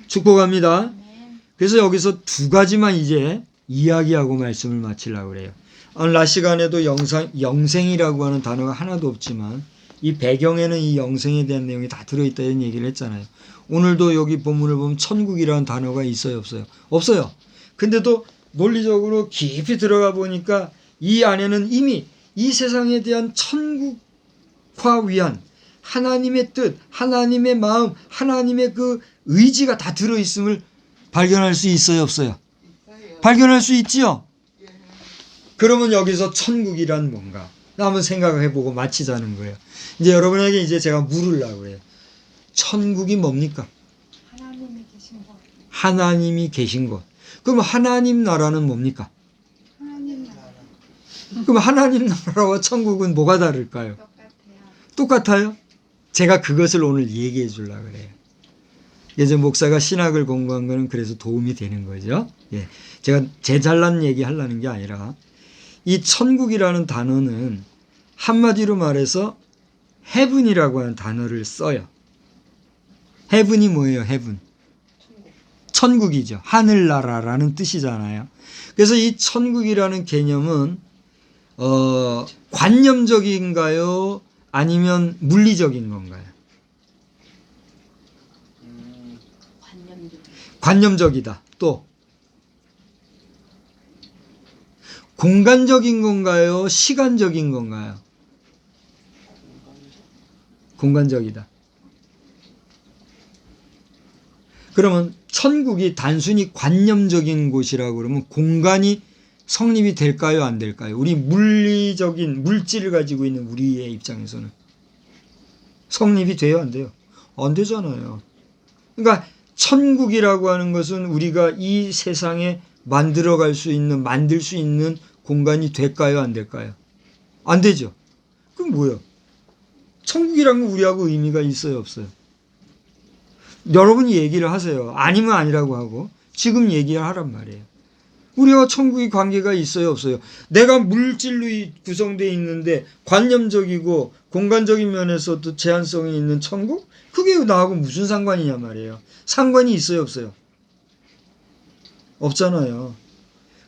축복합니다. 그래서 여기서 두 가지만 이제 이야기하고 말씀을 마치려고 그래요. 오늘 낮 시간에도 영생이라고 하는 단어가 하나도 없지만 이 배경에는 이 영생에 대한 내용이 다 들어있다는 얘기를 했잖아요. 오늘도 여기 본문을 보면 천국이라는 단어가 있어요, 없어요? 없어요. 근데도 논리적으로 깊이 들어가 보니까 이 안에는 이미 이 세상에 대한 천국화 위한 하나님의 뜻, 하나님의 마음, 하나님의 그 의지가 다 들어있음을 발견할 수 있어요, 없어요? 발견할 수 있지요? 그러면 여기서 천국이란 뭔가? 한번 생각해보고 마치자는 거예요. 이제 여러분에게 이제 제가 물으려고 해요. 천국이 뭡니까? 하나님이 계신 곳. 하나님이 계신 곳. 그럼 하나님 나라는 뭡니까? 하나님 나라. 그럼 하나님 나라와 천국은 뭐가 다를까요? 똑같아요. 똑같아요? 제가 그것을 오늘 얘기해 주려고 그래요. 예전 목사가 신학을 공부한 거는 그래서 도움이 되는 거죠. 예. 제가 제 잘난 얘기 하려는 게 아니라 이 천국이라는 단어는 한마디로 말해서 heaven이라고 하는 단어를 써요. heaven이 뭐예요? heaven. 천국이죠. 하늘나라라는 뜻이잖아요. 그래서 이 천국이라는 개념은 관념적인가요? 아니면 물리적인 건가요? 관념적이다. 또 공간적인 건가요? 시간적인 건가요? 공간적이다. 그러면 천국이 단순히 관념적인 곳이라고 그러면 공간이 성립이 될까요? 안 될까요? 우리 물리적인 물질을 가지고 있는 우리의 입장에서는 성립이 돼요? 안 돼요? 안 되잖아요. 그러니까 천국이라고 하는 것은 우리가 이 세상에 만들 수 있는 공간이 될까요? 안 될까요? 안 되죠. 그럼 뭐예요? 천국이라는 건 우리하고 의미가 있어요? 없어요? 여러분이 얘기를 하세요. 아니면 아니라고 하고 지금 얘기를 하란 말이에요. 우리와 천국이 관계가 있어요? 없어요? 내가 물질로 구성되어 있는데 관념적이고 공간적인 면에서도 제한성이 있는 천국? 그게 나하고 무슨 상관이냐 말이에요. 상관이 있어요? 없어요? 없잖아요.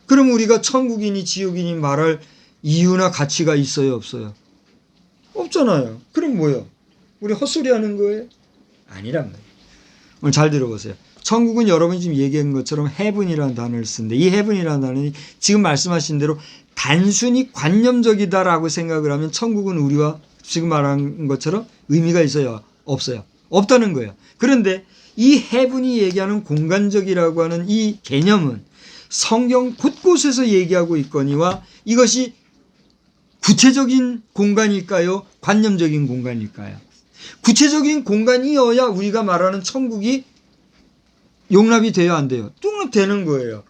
그럼 우리가 천국이니 지옥이니 말할 이유나 가치가 있어요? 없어요? 없잖아요. 그럼 뭐예요? 우리 헛소리 하는 거예요? 아니란 말이에요. 오늘 잘 들어보세요. 천국은 여러분이 지금 얘기한 것처럼 heaven이라는 단어를 쓰는데 이 heaven이라는 단어는 지금 말씀하신 대로 단순히 관념적이다라고 생각을 하면 천국은 우리와 지금 말한 것처럼 의미가 있어요? 없어요? 없다는 거예요. 그런데 이 heaven이 얘기하는 공간적이라고 하는 이 개념은 성경 곳곳에서 얘기하고 있거니와 이것이 구체적인 공간일까요? 관념적인 공간일까요? 구체적인 공간이어야 우리가 말하는 천국이 용납이 돼요, 안 돼요? 용납되는 거예요.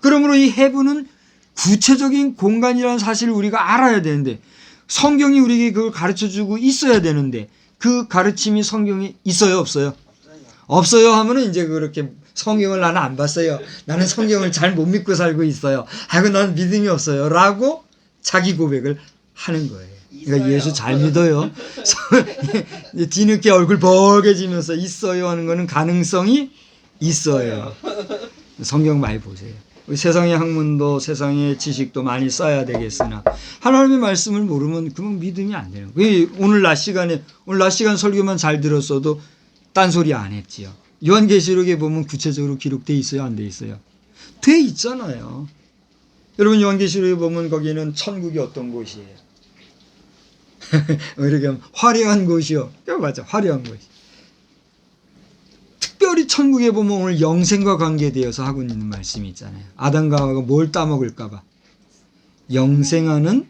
그러므로 이 heaven은 구체적인 공간이라는 사실을 우리가 알아야 되는데 성경이 우리에게 그걸 가르쳐주고 있어야 되는데 그 가르침이 성경에 있어요, 없어요? 없어요 하면은 이제 그렇게 성경을 나는 안 봤어요. 나는 성경을 잘 못 믿고 살고 있어요. 아이고 나는 믿음이 없어요. 라고 자기 고백을 하는 거예요. 그러니까 예수 잘 믿어요. 뒤늦게 얼굴 벌개지면서 있어요 하는 거는 가능성이 있어요. 성경 많이 보세요. 우리 세상의 학문도 세상의 지식도 많이 써야 되겠으나 하나님의 말씀을 모르면 그건 믿음이 안 되는 거예요. 오늘 낮 시간 설교만 잘 들었어도 딴소리 안 했지요. 요한계시록에 보면 구체적으로 기록돼 있어요, 안 돼 있어요? 돼 있잖아요. 여러분 요한계시록에 보면 거기는 천국이 어떤 곳이에요? 이렇게 하면 화려한 곳이요. 맞아, 화려한 곳. 특별히 천국에 보면 오늘 영생과 관계되어서 하고 있는 말씀이 있잖아요. 아담과 하와가 뭘 따먹을까봐. 영생하는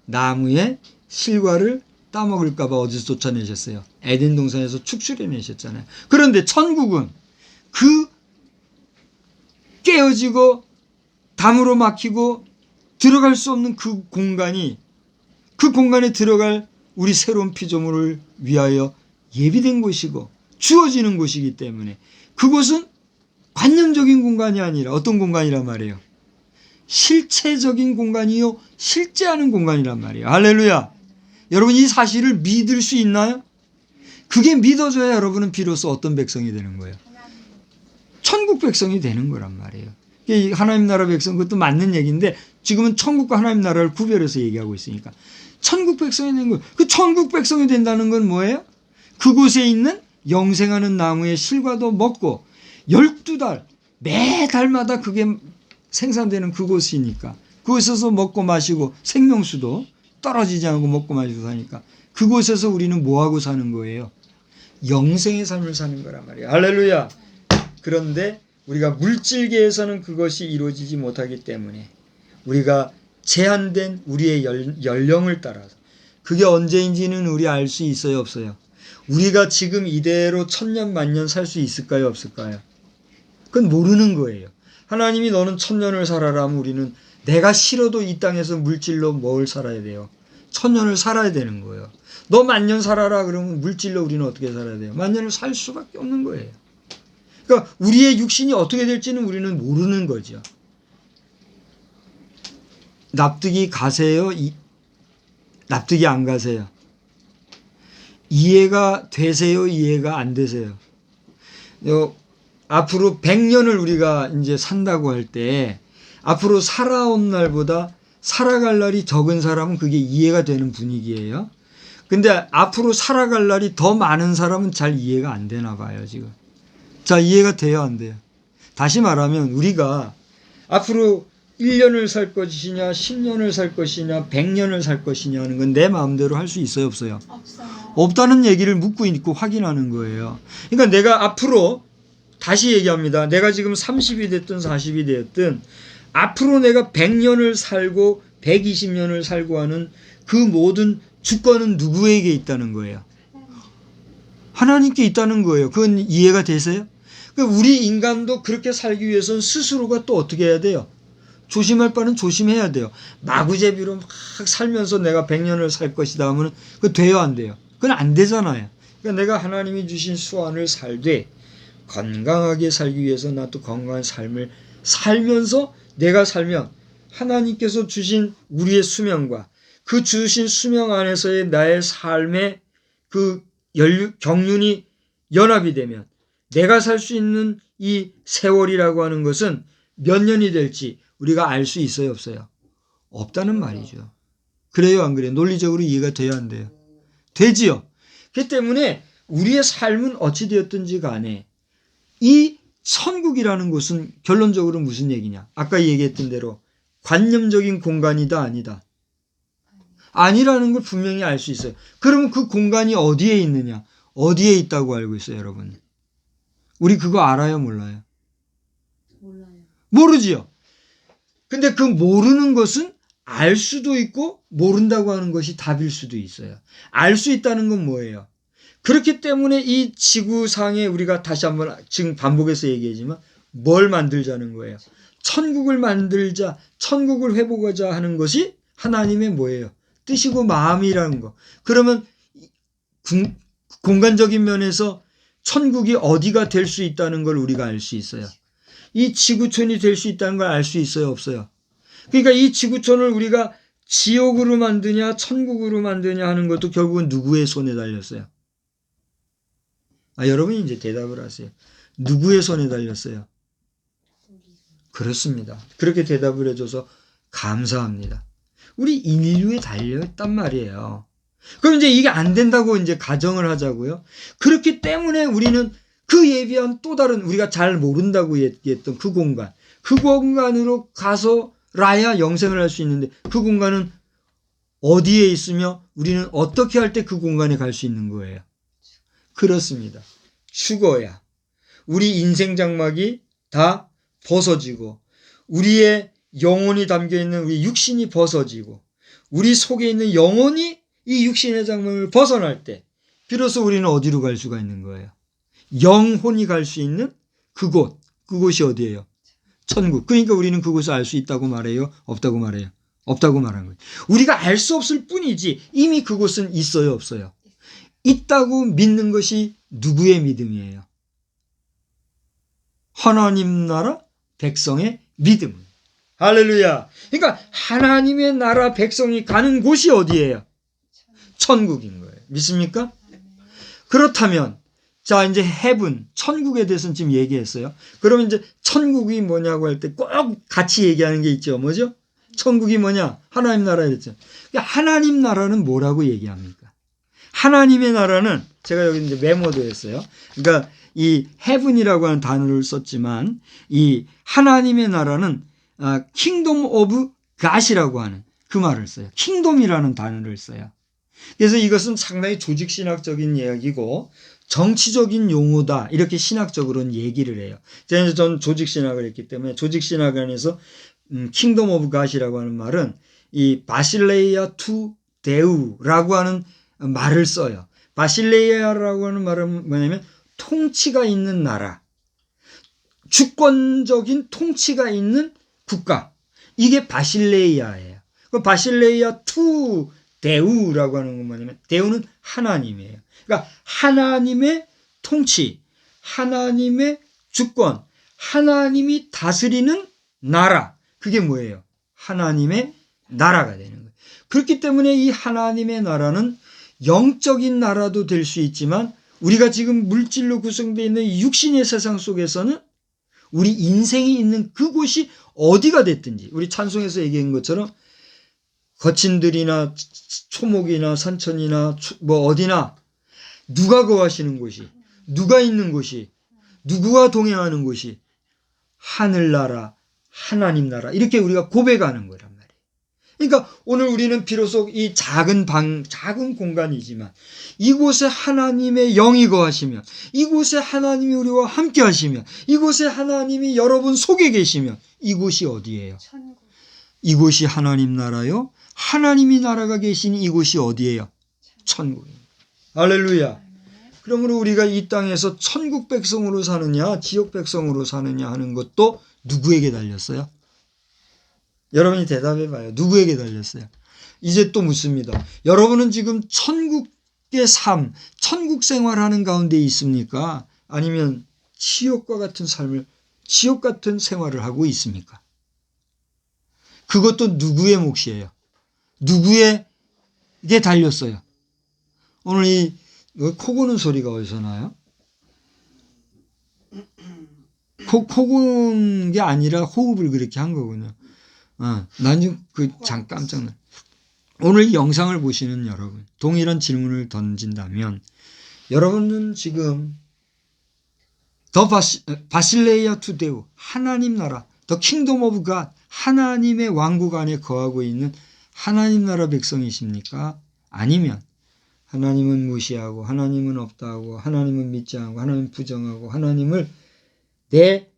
나무의 실과를 따먹을까봐 어디서 쫓아내셨어요? 에덴 동산에서 축출해내셨잖아요. 그런데 천국은 그 깨어지고 담으로 막히고 들어갈 수 없는 그 공간에 들어갈 우리 새로운 피조물을 위하여 예비된 곳이고 주어지는 곳이기 때문에 그곳은 관념적인 공간이 아니라 어떤 공간이란 말이에요? 실체적인 공간이요, 실제하는 공간이란 말이에요. 할렐루야. 여러분 이 사실을 믿을 수 있나요? 그게 믿어져야 여러분은 비로소 어떤 백성이 되는 거예요? 천국 백성이 되는 거란 말이에요. 하나님 나라 백성, 그것도 맞는 얘기인데 지금은 천국과 하나님 나라를 구별해서 얘기하고 있으니까 천국 백성이 되는 거예요. 그 천국 백성이 된다는 건 뭐예요? 그곳에 있는 영생하는 나무의 실과도 먹고 12달 매달마다 그게 생산되는 그곳이니까 그곳에서 먹고 마시고 생명수도 떨어지지 않고 먹고 마시고 사니까 그곳에서 우리는 뭐하고 사는 거예요? 영생의 삶을 사는 거란 말이에요. 할렐루야. 그런데 우리가 물질계에서는 그것이 이루어지지 못하기 때문에 우리가 제한된 우리의 연령을 따라서 그게 언제인지는 우리 알 수 있어요, 없어요? 우리가 지금 이대로 천년 만년 살 수 있을까요, 없을까요? 그건 모르는 거예요. 하나님이 너는 천년을 살아라 하면 우리는 내가 싫어도 이 땅에서 물질로 뭘 살아야 돼요? 천년을 살아야 되는 거예요. 너 만년 살아라 그러면 물질로 우리는 어떻게 살아야 돼요? 만년을 살 수밖에 없는 거예요. 그러니까 우리의 육신이 어떻게 될지는 우리는 모르는 거죠. 납득이 가세요? 납득이 안 가세요? 이해가 되세요? 이해가 안 되세요? 앞으로 100년을 우리가 이제 산다고 할 때 앞으로 살아온 날보다 살아갈 날이 적은 사람은 그게 이해가 되는 분위기예요. 근데 앞으로 살아갈 날이 더 많은 사람은 잘 이해가 안 되나 봐요, 지금. 자, 이해가 돼요, 안 돼요? 다시 말하면 우리가 앞으로 1년을 살 것이냐, 10년을 살 것이냐, 100년을 살 것이냐 하는 건 내 마음대로 할 수 있어요, 없어요? 없어요. 없다는 얘기를 묻고 있고 확인하는 거예요. 그러니까 내가 앞으로 다시 얘기합니다. 내가 지금 30이 됐든 40이 됐든 앞으로 내가 100년을 살고 120년을 살고 하는 그 모든 주권은 누구에게 있다는 거예요? 하나님께 있다는 거예요. 그건 이해가 되세요? 우리 인간도 그렇게 살기 위해서는 스스로가 또 어떻게 해야 돼요? 조심할 바는 조심해야 돼요. 마구제비로 막 살면서 내가 100년을 살 것이다 하면 그거 돼요, 안 돼요? 그건 안 되잖아요. 그러니까 내가 하나님이 주신 수완을 살되 건강하게 살기 위해서 나도 건강한 삶을 살면서 내가 살면 하나님께서 주신 우리의 수명과 그 주신 수명 안에서의 나의 삶의 그 경륜이 연합이 되면 내가 살 수 있는 이 세월이라고 하는 것은 몇 년이 될지 우리가 알 수 있어요, 없어요? 없다는 말이죠. 그래요, 안 그래요? 논리적으로 이해가 돼야 안 돼요? 되지요. 그렇기 때문에 우리의 삶은 어찌 되었든지 간에 이 천국이라는 곳은 결론적으로 무슨 얘기냐? 아까 얘기했던 대로 관념적인 공간이다, 아니다? 아니라는 걸 분명히 알 수 있어요. 그러면 그 공간이 어디에 있느냐? 어디에 있다고 알고 있어요, 여러분? 우리 그거 알아요, 몰라요? 몰라요. 모르지요. 근데 그 모르는 것은 알 수도 있고 모른다고 하는 것이 답일 수도 있어요. 알 수 있다는 건 뭐예요? 그렇기 때문에 이 지구상에 우리가 다시 한번 지금 반복해서 얘기하지만 뭘 만들자는 거예요? 천국을 만들자, 천국을 회복하자 하는 것이 하나님의 뭐예요? 뜻이고 마음이라는 거. 그러면 공간적인 면에서 천국이 어디가 될 수 있다는 걸 우리가 알 수 있어요. 이 지구촌이 될 수 있다는 걸 알 수 있어요, 없어요? 그러니까 이 지구촌을 우리가 지옥으로 만드냐 천국으로 만드냐 하는 것도 결국은 누구의 손에 달렸어요? 여러분이 이제 대답을 하세요. 누구의 손에 달렸어요? 그렇습니다. 그렇게 대답을 해줘서 감사합니다. 우리 인류에 달려있단 말이에요. 그럼 이제 이게 안 된다고 이제 가정을 하자고요. 그렇기 때문에 우리는 그 예비한 또 다른 우리가 잘 모른다고 얘기했던 그 공간으로 가서라야 영생을 할 수 있는데 그 공간은 어디에 있으며 우리는 어떻게 할 때 그 공간에 갈 수 있는 거예요? 그렇습니다. 죽어야 우리 인생 장막이 다 벗어지고 우리의 영혼이 담겨있는 우리 육신이 벗어지고 우리 속에 있는 영혼이 이 육신의 장막을 벗어날 때 비로소 우리는 어디로 갈 수가 있는 거예요? 영혼이 갈 수 있는 그곳이 어디예요? 천국. 그러니까 우리는 그곳을 알 수 있다고 말해요? 없다고 말해요? 없다고 말한 거예요. 우리가 알 수 없을 뿐이지 이미 그곳은 있어요, 없어요? 있다고 믿는 것이 누구의 믿음이에요? 하나님 나라 백성의 믿음. 할렐루야. 그러니까 하나님의 나라 백성이 가는 곳이 어디예요? 천국인 거예요. 믿습니까? 그렇다면 자 이제 헤븐 천국에 대해서는 지금 얘기했어요. 그러면 이제 천국이 뭐냐고 할 때 꼭 같이 얘기하는 게 있죠. 뭐죠? 천국이 뭐냐? 하나님 나라 이랬죠. 그러니까 하나님 나라는 뭐라고 얘기합니까? 하나님의 나라는 제가 여기 이제 메모도 했어요. 그러니까 이 헤븐이라고 하는 단어를 썼지만 이 하나님의 나라는 킹덤 오브 갓이라고 하는 그 말을 써요. 킹덤이라는 단어를 써요. 그래서 이것은 상당히 조직신학적인 이야기고 정치적인 용어다 이렇게 신학적으로는 얘기를 해요. 저는 조직신학을 했기 때문에 조직신학 안에서 킹덤 오브 갓이라고 하는 말은 이 바실레이아 투 데우라고 하는 말을 써요. 바실레이아라고 하는 말은 뭐냐면 통치가 있는 나라, 주권적인 통치가 있는 국가, 이게 바실레이아예요. 그 바실레이아 투 데우라고 하는 건 뭐냐면 데우는 하나님이에요. 그러니까 하나님의 통치, 하나님의 주권, 하나님이 다스리는 나라, 그게 뭐예요? 하나님의 나라가 되는 거예요. 그렇기 때문에 이 하나님의 나라는 영적인 나라도 될 수 있지만 우리가 지금 물질로 구성되어 있는 육신의 세상 속에서는 우리 인생이 있는 그곳이 어디가 됐든지 우리 찬송에서 얘기한 것처럼 거친 들이나 초목이나 산천이나 뭐 어디나 누가 거하시는 곳이, 누가 있는 곳이, 누구와 동행하는 곳이 하늘나라, 하나님 나라 이렇게 우리가 고백하는 거란 말이에요. 그러니까 오늘 우리는 비로소 이 작은 공간이지만 이곳에 하나님의 영이 거하시면, 이곳에 하나님이 우리와 함께 하시면, 이곳에 하나님이 여러분 속에 계시면 이곳이 어디예요? 천국. 이곳이 하나님 나라요. 하나님이 나라가 계신 이곳이 어디예요? 천국입니다. 할렐루야. 그러므로 우리가 이 땅에서 천국 백성으로 사느냐 지옥 백성으로 사느냐 하는 것도 누구에게 달렸어요? 여러분이 대답해 봐요. 누구에게 달렸어요? 이제 또 묻습니다. 여러분은 지금 천국의 삶, 천국 생활하는 가운데 있습니까? 아니면 지옥과 같은 삶을, 지옥 같은 생활을 하고 있습니까? 그것도 누구의 몫이에요? 누구에게 달렸어요? 오늘 이 코 고는 소리가 어디서 나요? 코 고는 게 아니라 호흡을 그렇게 한 거군요. 난 지금 깜짝 놀랐어요. 오늘 이 영상을 보시는 여러분, 동일한 질문을 던진다면 여러분은 지금 더 바실레이아 투데우, 하나님 나라, 더 킹덤 오브 갓, 하나님의 왕국 안에 거하고 있는 하나님 나라 백성이십니까? 아니면 하나님은 무시하고 하나님은 없다고 하나님은 믿지 않고 하나님은 부정하고 하나님을 내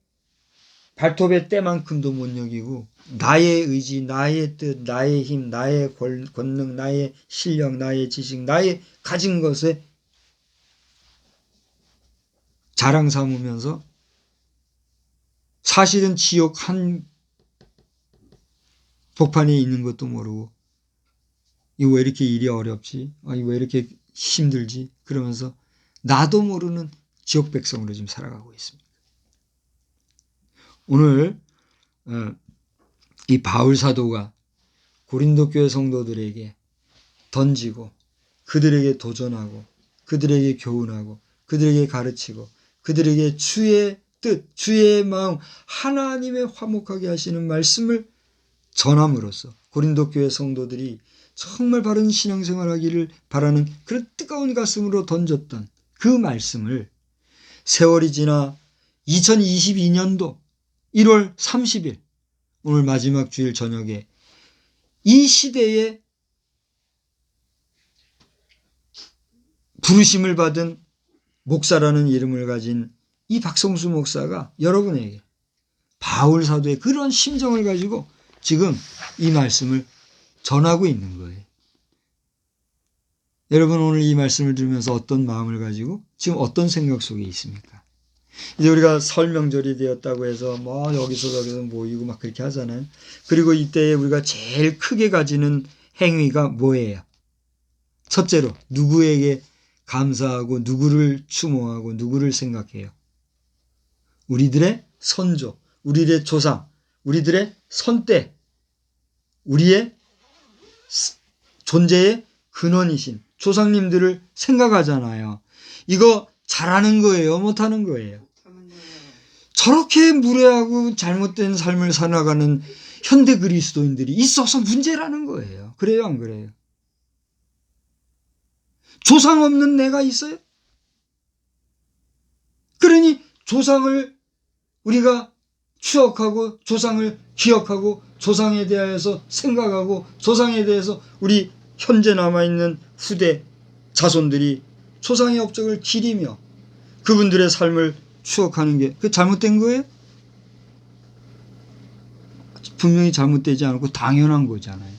발톱의 때만큼도 못 여기고 나의 의지, 나의 뜻, 나의 힘, 나의 권능, 나의 실력, 나의 지식, 나의 가진 것에 자랑 삼으면서 사실은 지옥 한 복판에 있는 것도 모르고 이거 왜 이렇게 일이 어렵지? 이거 왜 이렇게 힘들지? 그러면서 나도 모르는 지옥 백성으로 지금 살아가고 있습니다. 오늘 이 바울 사도가 고린도 교회 성도들에게 던지고 그들에게 도전하고 그들에게 교훈하고 그들에게 가르치고 그들에게 주의 뜻, 주의 마음, 하나님의 화목하게 하시는 말씀을 전함으로써 고린도 교회 성도들이 정말 바른 신앙생활하기를 바라는 그런 뜨거운 가슴으로 던졌던 그 말씀을 세월이 지나 2022년도 1월 30일 오늘 마지막 주일 저녁에 이 시대에 부르심을 받은 목사라는 이름을 가진 이 박성수 목사가 여러분에게 바울 사도의 그런 심정을 가지고 지금 이 말씀을 전하고 있는 거예요. 여러분 오늘 이 말씀을 들으면서 어떤 마음을 가지고 지금 어떤 생각 속에 있습니까? 이제 우리가 설 명절이 되었다고 해서 뭐 여기서 저기서 모이고 막 그렇게 하잖아요. 그리고 이때에 우리가 제일 크게 가지는 행위가 뭐예요? 첫째로 누구에게 감사하고 누구를 추모하고 누구를 생각해요? 우리들의 선조, 우리들의 조상, 우리들의 선대, 우리의 존재의 근원이신 조상님들을 생각하잖아요. 이거 잘하는 거예요? 못하는 거예요? 저렇게 무례하고 잘못된 삶을 살아가는 현대 그리스도인들이 있어서 문제라는 거예요. 그래요, 안 그래요? 조상 없는 내가 있어요? 그러니 조상을 우리가 추억하고 조상을 기억하고 조상에 대해서 생각하고 조상에 대해서 우리 현재 남아있는 후대 자손들이 조상의 업적을 기리며 그분들의 삶을 추억하는 게 그 잘못된 거예요? 분명히 잘못되지 않고 당연한 거잖아요.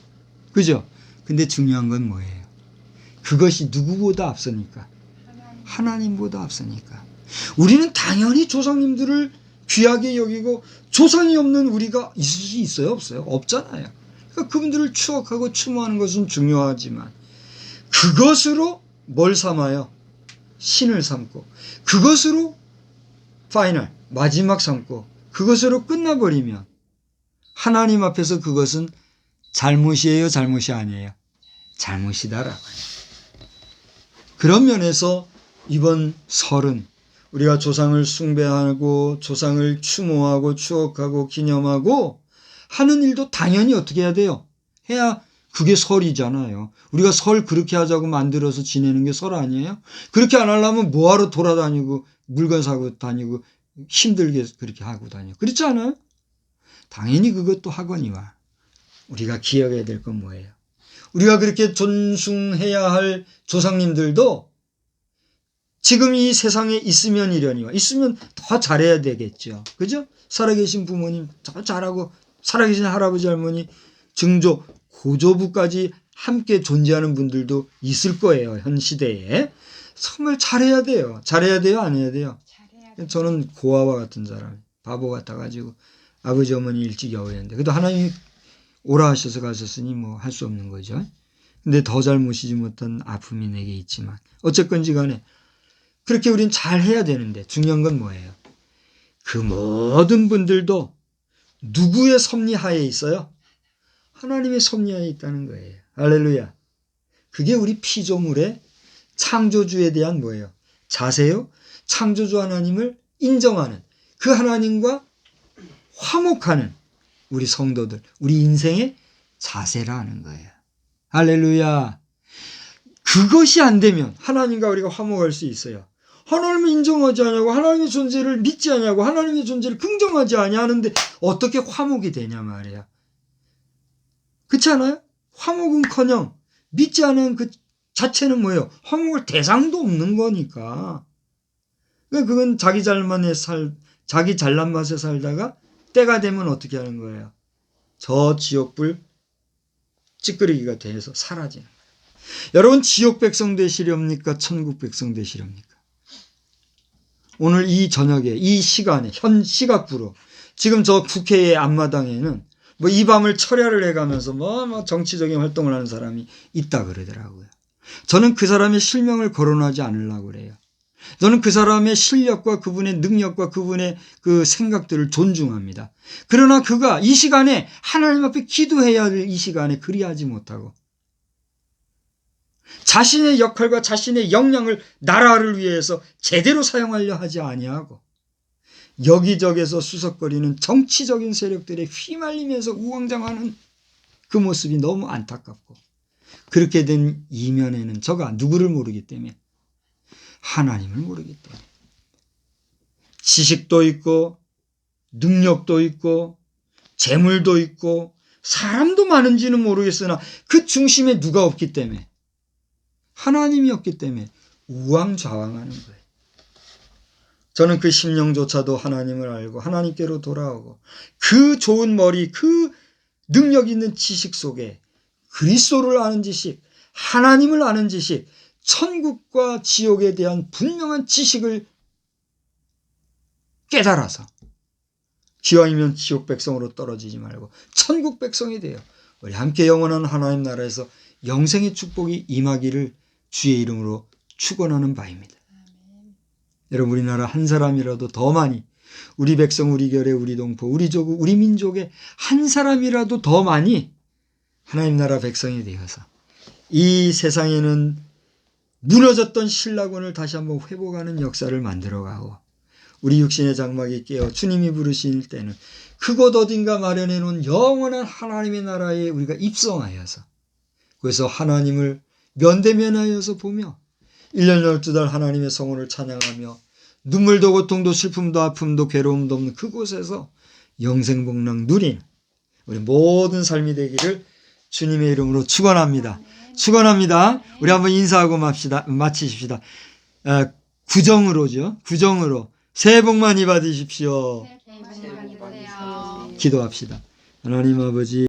그죠? 근데 중요한 건 뭐예요? 그것이 누구보다 앞서니까? 하나님보다 앞서니까. 우리는 당연히 조상님들을 귀하게 여기고 조상이 없는 우리가 있을 수 있어요? 없어요? 없잖아요. 그러니까 그분들을 추억하고 추모하는 것은 중요하지만 그것으로 뭘 삼아요? 신을 삼고 그것으로 파이널 마지막 삼고 그것으로 끝나버리면 하나님 앞에서 그것은 잘못이에요? 잘못이 아니에요? 잘못이다라고 해요. 그런 면에서 이번 설은 우리가 조상을 숭배하고 조상을 추모하고 추억하고 기념하고 하는 일도 당연히 어떻게 해야 돼요? 해야 그게 설이잖아요. 우리가 설 그렇게 하자고 만들어서 지내는 게 설 아니에요? 그렇게 안 하려면 뭐하러 돌아다니고 물건 사고 다니고 힘들게 그렇게 하고 다니고 그렇지 않아요? 당연히 그것도 하거니와 우리가 기억해야 될 건 뭐예요? 우리가 그렇게 존숭해야 할 조상님들도 지금 이 세상에 있으면 이려니와 있으면 더 잘해야 되겠죠. 그죠? 살아계신 부모님 더 잘하고 살아계신 할아버지 할머니 증조 고조부까지 함께 존재하는 분들도 있을 거예요. 현 시대에. 정말 잘해야 돼요. 잘해야 돼요? 안 해야 돼요? 잘해야 돼. 저는 고아와 같은 사람, 바보 같아가지고 아버지 어머니 일찍 여우였는데 그래도 하나님이 오라 하셔서 가셨으니 뭐 할 수 없는 거죠. 근데 더 잘 모시지 못한 아픔이 내게 있지만 어쨌건지 간에 그렇게 우린 잘해야 되는데 중요한 건 뭐예요? 그 모든 분들도 누구의 섭리하에 있어요? 하나님의 섭리하에 있다는 거예요. 할렐루야. 그게 우리 피조물의 창조주에 대한 뭐예요? 자세요? 창조주 하나님을 인정하는 그 하나님과 화목하는 우리 성도들, 우리 인생의 자세라는 거예요. 할렐루야. 그것이 안 되면 하나님과 우리가 화목할 수 있어요. 하나님을 인정하지 않냐고, 하나님의 존재를 믿지 않냐고, 하나님의 존재를 긍정하지 않냐는데 어떻게 화목이 되냐 말이야. 그렇지 않아요? 화목은커녕 믿지 않은 그 자체는 뭐예요? 화목할 대상도 없는 거니까. 그건 자기 잘난 맛에 살다가 때가 되면 어떻게 하는 거예요? 저 지옥불 찌끄러기가 돼서 사라지는 거예요. 여러분, 지옥 백성 되시렵니까? 천국 백성 되시렵니까? 오늘 이 저녁에, 이 시간에, 현 시각부로 지금 저 국회의 앞마당에는 뭐 이 밤을 철야를 해가면서 뭐 정치적인 활동을 하는 사람이 있다 그러더라고요. 저는 그 사람의 실명을 거론하지 않으려고 그래요. 저는 그 사람의 실력과 그분의 능력과 그분의 그 생각들을 존중합니다. 그러나 그가 이 시간에 하나님 앞에 기도해야 할 이 시간에 그리하지 못하고 자신의 역할과 자신의 역량을 나라를 위해서 제대로 사용하려 하지 아니하고 여기저기서 수석거리는 정치적인 세력들에 휘말리면서 우왕좌왕하는 그 모습이 너무 안타깝고, 그렇게 된 이면에는 저가 누구를 모르기 때문에, 하나님을 모르기 때문에, 지식도 있고 능력도 있고 재물도 있고 사람도 많은지는 모르겠으나 그 중심에 누가 없기 때문에, 하나님이 없기 때문에 우왕좌왕하는 거예요. 저는 그 심령조차도 하나님을 알고 하나님께로 돌아오고 그 좋은 머리, 그 능력 있는 지식 속에 그리스도를 아는 지식, 하나님을 아는 지식, 천국과 지옥에 대한 분명한 지식을 깨달아서 기왕이면 지옥 백성으로 떨어지지 말고 천국 백성이 돼요. 우리 함께 영원한 하나님 나라에서 영생의 축복이 임하기를 주의 이름으로 축원하는 바입니다. 여러분, 우리나라 한 사람이라도 더 많이, 우리 백성, 우리 결의, 우리 동포, 우리 조국, 우리 민족의 한 사람이라도 더 많이 하나님 나라 백성이 되어서 이 세상에는 무너졌던 신라권을 다시 한번 회복하는 역사를 만들어가고, 우리 육신의 장막이 깨어 주님이 부르실 때는 그곳 어딘가 마련해 놓은 영원한 하나님의 나라에 우리가 입성하여서 그래서 하나님을 면대면하여서 보며 1년 12달 하나님의 성원을 찬양하며 눈물도 고통도 슬픔도 아픔도 괴로움도 없는 그곳에서 영생복락 누린 우리 모든 삶이 되기를 주님의 이름으로 축원합니다. 축원합니다. 우리 한번 인사하고 마치십시다. 구정으로죠. 구정으로 새해 복 많이 받으십시오. 새해 복 많이 받으세요. 기도합시다. 하나님 아버지,